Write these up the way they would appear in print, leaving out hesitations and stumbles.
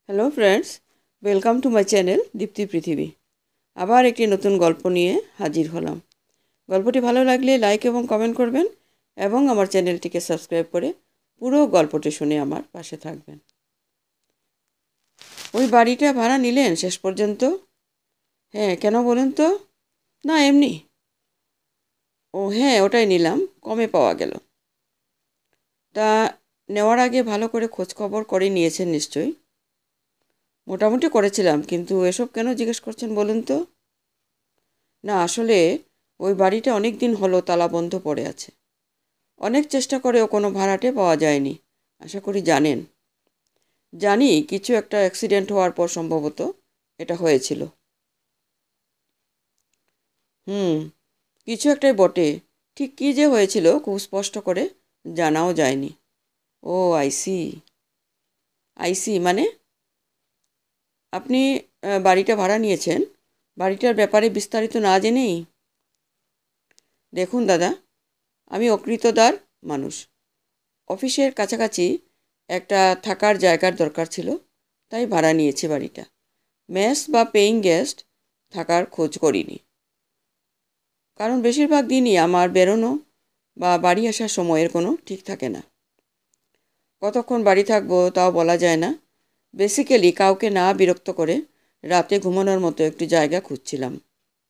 Hello friends, welcome to my channel Dipti Prithibi. আবার একটি নতুন গল্প নিয়ে হাজির হলাম। গল্পটি ভালো লাগলে লাইক এবং কমেন্ট করবেন এবং আমার চ্যানেলটিকে সাবস্ক্রাইব করে পুরো গল্পটি শুনে আমার পাশে থাকবেন। ওই বাড়িটা ভাড়া নিলেন শেষ পর্যন্ত? হ্যাঁ, কেন বলুন তো? না, এমনি। ও হ্যাঁ, ওটাই নিলাম, কমে পাওয়া গেল। তা নেওয়ার আগে ভালো করে খোঁজখবর করে নিয়েছেন নিশ্চয়ই? মোটামুটি করেছিলাম, কিন্তু এসব কেন জিজ্ঞেস করছেন বলুন তো? না, আসলে ওই বাড়িটা অনেক দিন হলো তালাবন্ধ পড়ে আছে। অনেক চেষ্টা করেও কোনো ভাড়াটে পাওয়া যায়নি। আশা করি জানেন। জানি, কিছু একটা অ্যাক্সিডেন্ট হওয়ার পর সম্ভবত এটা হয়েছিল। হুম, কিছু একটাই বটে। ঠিক কী যে হয়েছিল খুব স্পষ্ট করে জানাও যায়নি। ও, আইসি আইসি মানে আপনি বাড়িটা ভাড়া নিয়েছেন, বাড়িটার ব্যাপারে বিস্তারিত না জেনেই? দেখুন দাদা, আমি অকৃতদার মানুষ। অফিসের কাছাকাছি একটা থাকার জায়গার দরকার ছিল, তাই ভাড়া নিয়েছি বাড়িটা। মেস বা পেইং গেস্ট থাকার খোঁজ করিনি, কারণ বেশিরভাগ দিনই আমার বেরোনো বা বাড়ি আসার সময়ের কোনো ঠিক থাকে না। কতক্ষণ বাড়ি থাকবো তাও বলা যায় না। বেসিক্যালি কাউকে না বিরক্ত করে রাতে ঘুমানোর মতো একটু জায়গা খুঁজছিলাম।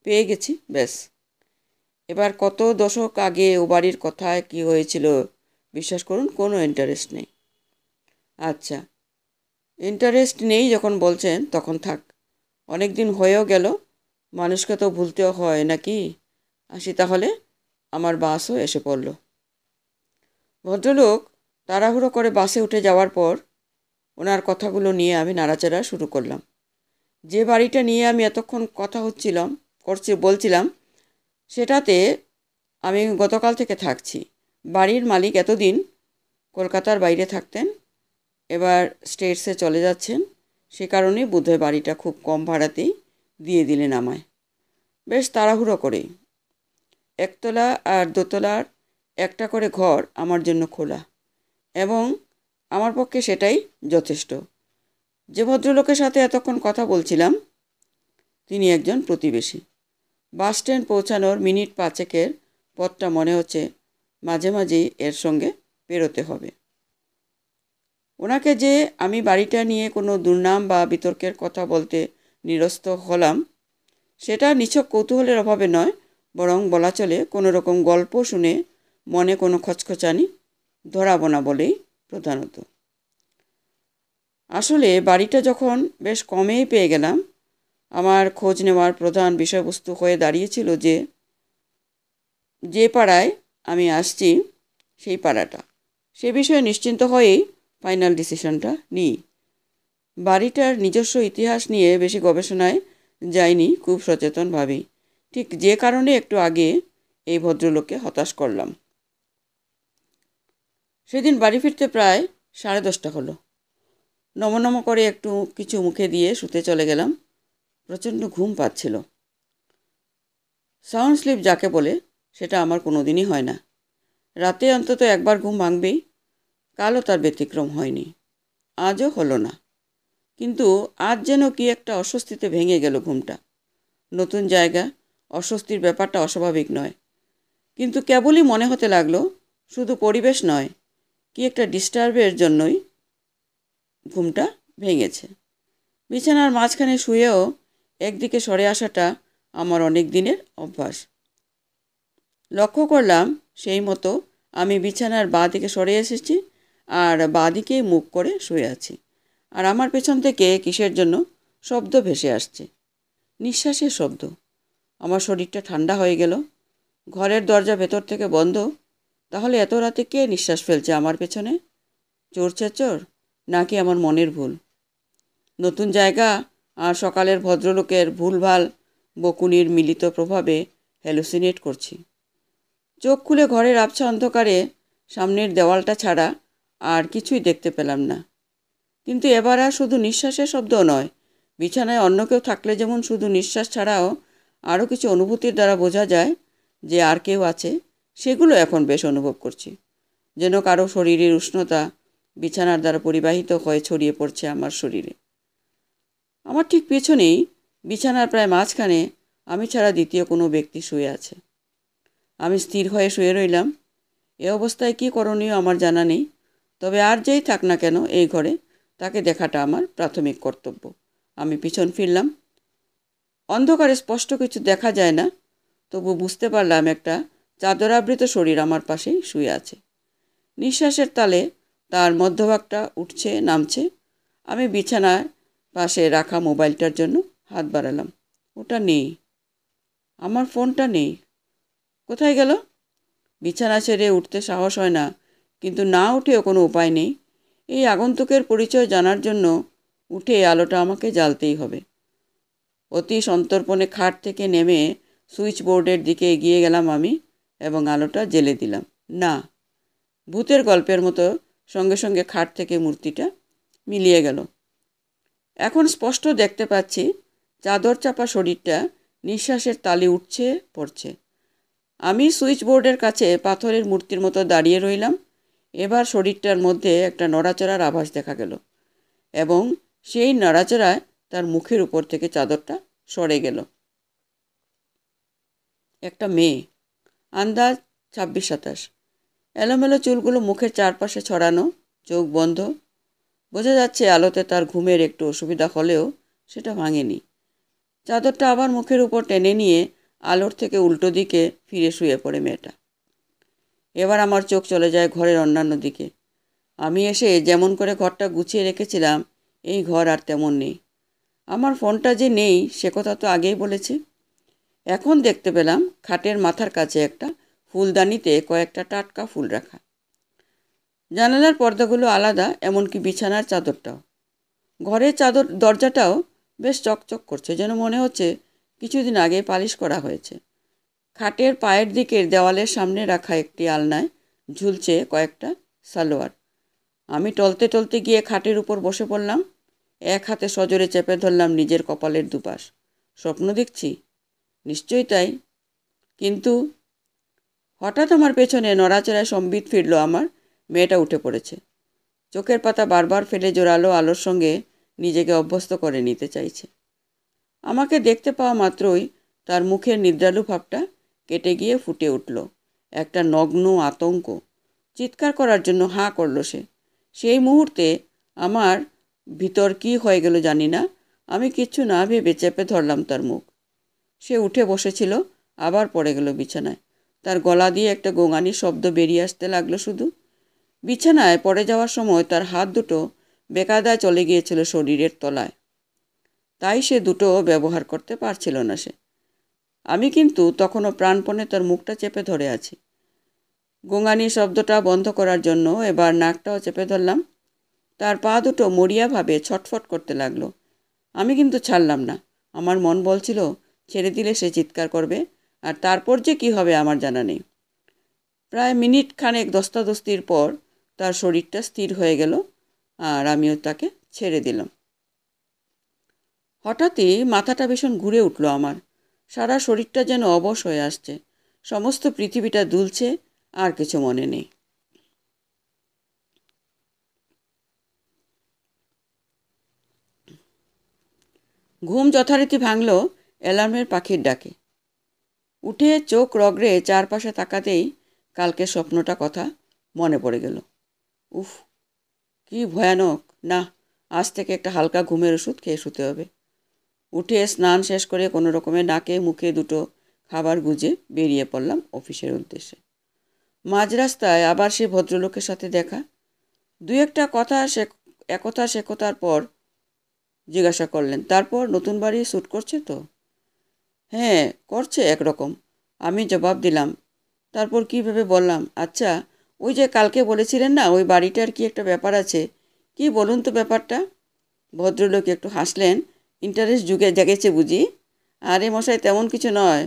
পেয়ে গেছি, ব্যাস। এবার কত দশক আগে ও বাড়ির কথায় কী হয়েছিল বিশ্বাস করুন, কোনো ইন্টারেস্ট নেই। আচ্ছা, ইন্টারেস্ট নেই যখন বলছেন তখন থাক। অনেক দিন হয়েও গেল, মানুষকে তো ভুলতেও হয় নাকি। আসি তাহলে, আমার বাসও এসে পড়ল। ভদ্রলোক তাড়াহুড়ো করে বাসে উঠে যাওয়ার পর ওনার কথাগুলো নিয়ে আমি নাড়াচাড়া শুরু করলাম। যে বাড়িটা নিয়ে আমি এতক্ষণ কথা বলছিলাম, সেটাতে আমি গতকাল থেকে থাকছি। বাড়ির মালিক এতদিন কলকাতার বাইরে থাকতেন, এবার স্টেটসে চলে যাচ্ছেন। সে কারণেই বোধহয় বাড়িটা খুব কম ভাড়াতেই দিয়ে দিলেন আমায়, বেশ তাড়াহুড়ো করেই। একতলা আর দোতলার একটা করে ঘর আমার জন্য খোলা, এবং আমার পক্ষে সেটাই যথেষ্ট। যে ভদ্রলোকের সাথে এতক্ষণ কথা বলছিলাম, তিনি একজন প্রতিবেশী। বাস স্ট্যান্ড পৌঁছানোর মিনিট পাঁচেকের পথটা মনে হচ্ছে মাঝে মাঝেই এর সঙ্গে পেরোতে হবে। ওনাকে যে আমি বাড়িটা নিয়ে কোনো দুর্নাম বা বিতর্কের কথা বলতে নিরস্ত হলাম, সেটা নিছক কৌতূহলের অভাবে নয়, বরং বলা চলে কোনো রকম গল্প শুনে মনে কোনো খচখচানি ধরাবো না বলেই প্রধানত। আসলে বাড়িটা যখন বেশ কমেই পেয়ে গেলাম, আমার খোঁজ নেওয়ার প্রধান বিষয়বস্তু হয়ে দাঁড়িয়েছিল যে পাড়ায় আমি আসছি সেই পাড়াটা। সে বিষয়ে নিশ্চিন্ত হয়েই ফাইনাল ডিসিশনটা নিই। বাড়িটার নিজস্ব ইতিহাস নিয়ে বেশি গবেষণায় যাইনি, খুব সচেতনভাবেই। ঠিক যে কারণে একটু আগে এই ভদ্রলোককে হতাশ করলাম। সেদিন বাড়ি ফিরতে প্রায় 10:30 হলো। নমনম করে একটু কিছু মুখে দিয়ে শুতে চলে গেলাম। প্রচণ্ড ঘুম পাচ্ছিল। সাউন্ড স্লিপ যাকে বলে, সেটা আমার কোনো দিনই হয় না। রাতে অন্তত একবার ঘুম ভাঙবেই। কালও তার ব্যতিক্রম হয়নি, আজও হলো না। কিন্তু আজ যেন কি একটা অস্বস্তিতে ভেঙে গেল ঘুমটা। নতুন জায়গা, অস্বস্তির ব্যাপারটা অস্বাভাবিক নয়, কিন্তু কেবলই মনে হতে লাগলো শুধু পরিবেশ নয়, কি একটা ডিস্টার্বের জন্যই ঘুমটা ভেঙেছে। বিছানার মাঝখানে শুয়েও একদিকে সরে আসাটা আমার অনেক দিনের অভ্যাস। লক্ষ্য করলাম সেই মতো আমি বিছানার বাঁ দিকে সরে এসেছি আর বাঁ দিকেই মুখ করে শুয়ে আছি। আর আমার পেছন থেকে কিসের জন্য শব্দ ভেসে আসছে, নিঃশ্বাসের শব্দ। আমার শরীরটা ঠান্ডা হয়ে গেল। ঘরের দরজা ভেতর থেকে বন্ধ। তাহলে এত রাতে কে নিঃশ্বাস ফেলছে আমার পেছনে? চোর চেচোর, নাকি আমার মনের ভুল? নতুন জায়গা আর সকালের ভদ্রলোকের ভুলভাল বকুনির মিলিত প্রভাবে হ্যালুসিনেট করছি। চোখ খুলে ঘরের আবছা অন্ধকারে সামনের দেওয়ালটা ছাড়া আর কিছুই দেখতে পেলাম না। কিন্তু এবার আর শুধু নিঃশ্বাসের শব্দও নয়, বিছানায় অন্য কেউ থাকলে যেমন শুধু নিঃশ্বাস ছাড়াও আরও কিছু অনুভূতির দ্বারা বোঝা যায় যে আর কেউ আছে, সেগুলো এখন বেশ অনুভব করছি। যেন কারো শরীরের উষ্ণতা বিছানার দ্বারা পরিবাহিত হয়ে ছড়িয়ে পড়ছে আমার শরীরে। আমার ঠিক পেছনেই বিছানার প্রায় মাঝখানে আমি ছাড়া দ্বিতীয় কোনো ব্যক্তি শুয়ে আছে। আমি স্থির হয়ে শুয়ে রইলাম। এ অবস্থায় কী করণীয় আমার জানা নেই, তবে আর যেই থাক না কেন এই ঘরে তাকে দেখাটা আমার প্রাথমিক কর্তব্য। আমি পিছন ফিরলাম। অন্ধকারে স্পষ্ট কিছু দেখা যায় না, তবু বুঝতে পারলাম একটা চাদরাবৃত শরীর আমার পাশেই শুয়ে আছে। নিঃশ্বাসের তালে তার মধ্যভাগটা উঠছে নামছে। আমি বিছানায় পাশে রাখা মোবাইলটার জন্য হাত বাড়ালাম। ওটা নেই, আমার ফোনটা নেই। কোথায় গেল? বিছানা ছেড়ে উঠতে সাহস হয় না, কিন্তু না উঠেও কোনো উপায় নেই। এই আগন্তুকের পরিচয় জানার জন্য উঠে আলোটা আমাকে জ্বালতেই হবে। অতি সন্তর্পণে খাট থেকে নেমে সুইচ বোর্ডের দিকে এগিয়ে গেলাম আমি এবং আলোটা জ্বেলে দিলাম। না, ভূতের গল্পের মতো সঙ্গে সঙ্গে খাট থেকে মূর্তিটা মিলিয়ে গেল। এখন স্পষ্ট দেখতে পাচ্ছি চাদর চাপা শরীরটা নিঃশ্বাসের তালে উঠছে পড়ছে। আমি সুইচ বোর্ডের কাছে পাথরের মূর্তির মতো দাঁড়িয়ে রইলাম। এবার শরীরটার মধ্যে একটা নড়াচড়ার আভাস দেখা গেল এবং সেই নড়াচড়ায় তার মুখের উপর থেকে চাদরটা সরে গেল। একটা মেয়ে, আন্দাজ 26-27। এলোমেলো চুলগুলো মুখের চারপাশে ছড়ানো, চোখ বন্ধ। বোঝা যাচ্ছে আলোতে তার ঘুমের একটু অসুবিধা হলেও সেটা ভাঙেনি। চাদরটা আবার মুখের উপর টেনে নিয়ে আলোর থেকে উল্টো দিকে ফিরে শুয়ে পড়ে মেয়েটা। এবার আমার চোখ চলে যায় ঘরের অন্যান্য দিকে। আমি এসে যেমন করে ঘরটা গুছিয়ে রেখেছিলাম, এই ঘর আর তেমন নেই। আমার ফোনটা যে নেই সে কথা তো আগেই বলেছি। এখন দেখতে পেলাম খাটের মাথার কাছে একটা ফুলদানিতে কয়েকটা টাটকা ফুল রাখা। জানালার পর্দাগুলো আলাদা, এমনকি বিছানার চাদরটাও। ঘরের দরজাটাও বেশ চকচক করছে, যেন মনে হচ্ছে কিছুদিন আগে পালিশ করা হয়েছে। খাটের পায়ের দিকের দেওয়ালের সামনে রাখা একটি আলনায় ঝুলছে কয়েকটা সালোয়ার। আমি টলতে টলতে গিয়ে খাটের উপর বসে পড়লাম। এক হাতে সজোরে চেপে ধরলাম নিজের কপালের দুপাশ। স্বপ্ন দেখছি? নিশ্চয়ই তাই। কিন্তু হঠাৎ আমার পেছনে নড়াচড়ায় সম্বিত ফিরল আমার। মেয়েটা উঠে পড়েছে। চোখের পাতা বারবার ফেলে জোরালো আলোর সঙ্গে নিজেকে অভ্যস্ত করে নিতে চাইছে। আমাকে দেখতে পাওয়া মাত্রই তার মুখের নিদ্রালু ভাবটা কেটে গিয়ে ফুটে উঠল একটা নগ্ন আতঙ্ক। চিৎকার করার জন্য হাঁ করল সে। সেই মুহূর্তে আমার ভিতর কী হয়ে গেল জানি না। আমি কিচ্ছু না ভেবে চেপে ধরলাম তার মুখ। সে উঠে বসেছিল, আবার পড়ে গেল বিছানায়। তার গলা দিয়ে একটা গোঙানির শব্দ বেরিয়ে আসতে লাগলো শুধু। বিছানায় পড়ে যাওয়ার সময় তার হাত দুটো বেকায়দায় চলে গিয়েছিল শরীরের তলায়, তাই সে দুটো ব্যবহার করতে পারছিল না সে। আমি কিন্তু তখনও প্রাণপণে তার মুখটা চেপে ধরে আছি। গোঙানির শব্দটা বন্ধ করার জন্য এবার নাকটাও চেপে ধরলাম। তার পা দুটো মরিয়াভাবে ছটফট করতে লাগলো। আমি কিন্তু ছাড়লাম না। আমার মন বলছিল ছেড়ে দিলে সে চিৎকার করবে, আর তারপর যে কী হবে আমার জানা নেই। প্রায় মিনিট খানেক ধস্তাধস্তির পর তার শরীরটা স্থির হয়ে গেল আর আমিও তাকে ছেড়ে দিলাম। হঠাৎই মাথাটা ভীষণ ঘুরে উঠল আমার। সারা শরীরটা যেন অবশ হয়ে আসছে। সমস্ত পৃথিবীটা দুলছে, আর কিছু মনে নেই। ঘুম যথারীতি ভাঙল অ্যালার্মের পাখির ডাকে। উঠে চোখ রগড়ে চারপাশে তাকাতেই কালকের স্বপ্নটা কথা মনে পড়ে গেল। উফ, কি ভয়ানক! না, আজ থেকে একটা হালকা ঘুমের ওষুধ খেয়ে শুতে হবে। উঠে স্নান শেষ করে কোনো রকমে নাকে মুখে দুটো খাবার গুজে বেরিয়ে পড়লাম অফিসের উদ্দেশ্যে। মাঝ রাস্তায় আবার সে ভদ্রলোকের সাথে দেখা। দুই একটা কথা একথা সে কথার পর জিজ্ঞাসা করলেন, তারপর নতুন বাড়ি শ্যুট করছে তো? হ্যাঁ, করছে একরকম, আমি জবাব দিলাম। তারপর কী ভেবে বললাম, আচ্ছা, ওই যে কালকে বলেছিলেন না ওই বাড়িটার কি একটা ব্যাপার আছে, কি বলুন তো ব্যাপারটা? ভদ্রলোক একটু হাসলেন। ইন্টারেস্ট জেগেছে বুঝি? আরে মশাই, তেমন কিছু নয়।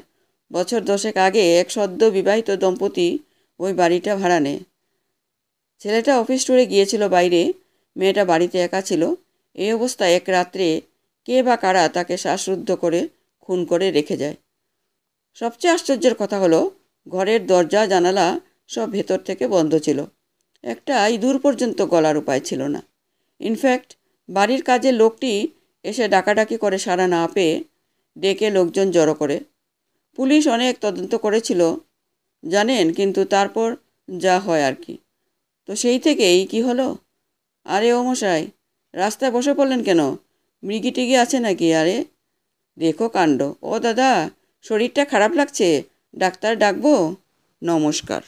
বছর 10 আগে এক সদ্য বিবাহিত দম্পতি ওই বাড়িটা ভাড়া নেয়। ছেলেটা অফিস ট্যুরে গিয়েছিল বাইরে, মেয়েটা বাড়িতে একা ছিল। এই অবস্থায় এক রাত্রে কে বা কারা তাকে শ্বাসরুদ্ধ করে খুন করে রেখে যায়। সবচেয়ে আশ্চর্যের কথা হলো ঘরের দরজা জানালা সব ভেতর থেকে বন্ধ ছিল। একটা ইঁদুর পর্যন্ত গলার উপায় ছিল না। ইনফ্যাক্ট বাড়ির কাজের লোকটি এসে ডাকাডাকি করে সাড়া না পেয়ে ডেকে লোকজন জড়ো করে। পুলিশ অনেক তদন্ত করেছিল জানেন, কিন্তু তারপর যা হয় আর কি। তো সেই থেকেই কি হলো? আরে ও মশাই, রাস্তায় বসে পড়লেন কেন? মৃগী টিগি আছে নাকি? আরে দেখো কাণ্ড। ও দাদা, শরীরটা খারাপ লাগছে, ডাক্তার ডাকবো? নমস্কার।